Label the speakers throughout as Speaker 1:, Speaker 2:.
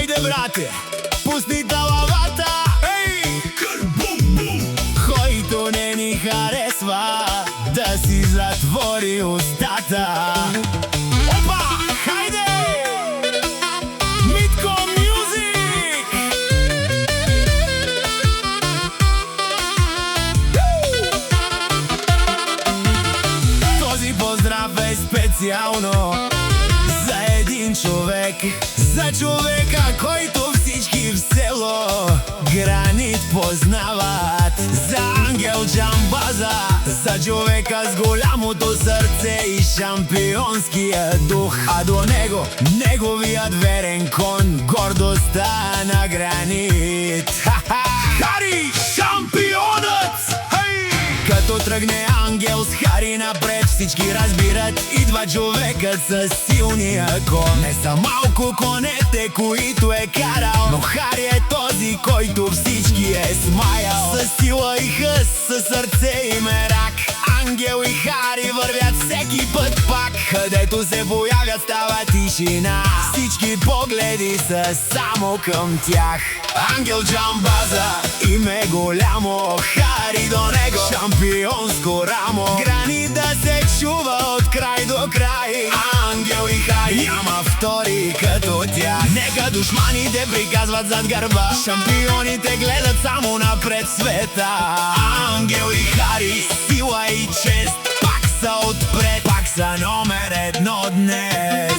Speaker 1: Хайде, брате, пусни талавата, ей!
Speaker 2: Карбум-бум!
Speaker 1: Който не ни харесва, да си затвори устата. Опа, хайде! Митко Мюзик! Този поздрав е специално за един човек, за човека, който всички в село Гранит познават. За Ангел Джамбаза, за човека с голямото сърце и шампионския дух, а до него неговият верен кон, гордостта на Гранит. Хари, шампионът! Като тръгне Ангел с Хари напред, всички разбират, идва човекът с силния кон. Не са малко конете, които е карал, но Хари е този, който всички е смаял. С сила и хъс, със сърце и мерак, Ангел и Хари вървят всеки път пак. Където се появят, става тишина, всички погледи са само към тях. Ангел Джамбаза, име голямо, Хари до него, шампионско рамо. Гранит да се чува от край до край, Ангел и Хари няма втори като тях. Нека душманите приказват зад гърба, шампионите гледат само напред света. Ангел и Хари, сила и чест, пак са отпред, пак са номер едно днес.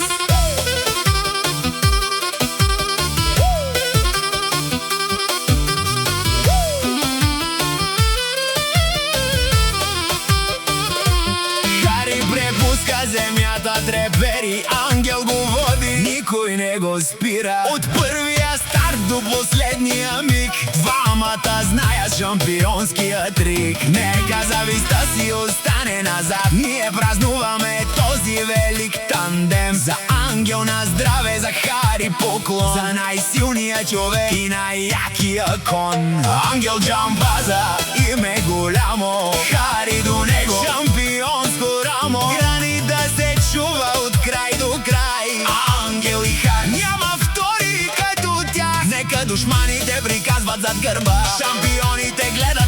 Speaker 1: Земята трепери, Ангел го води, никой не го спира. От първия старт до последния миг, двамата знаят шампионския трик. Нека завистта си остане назад, ние празнуваме този велик тандем. За Ангел на здраве, за Хари поклон, за най-силния човек и най-якия кон. Ангел Джамбаза, име голямо, Хари до него, шампионско рамо. Гранит да се чува от край до край, Ангел и Хари няма втори като тях. Нека душманите приказват зад гърба, шампионите гледат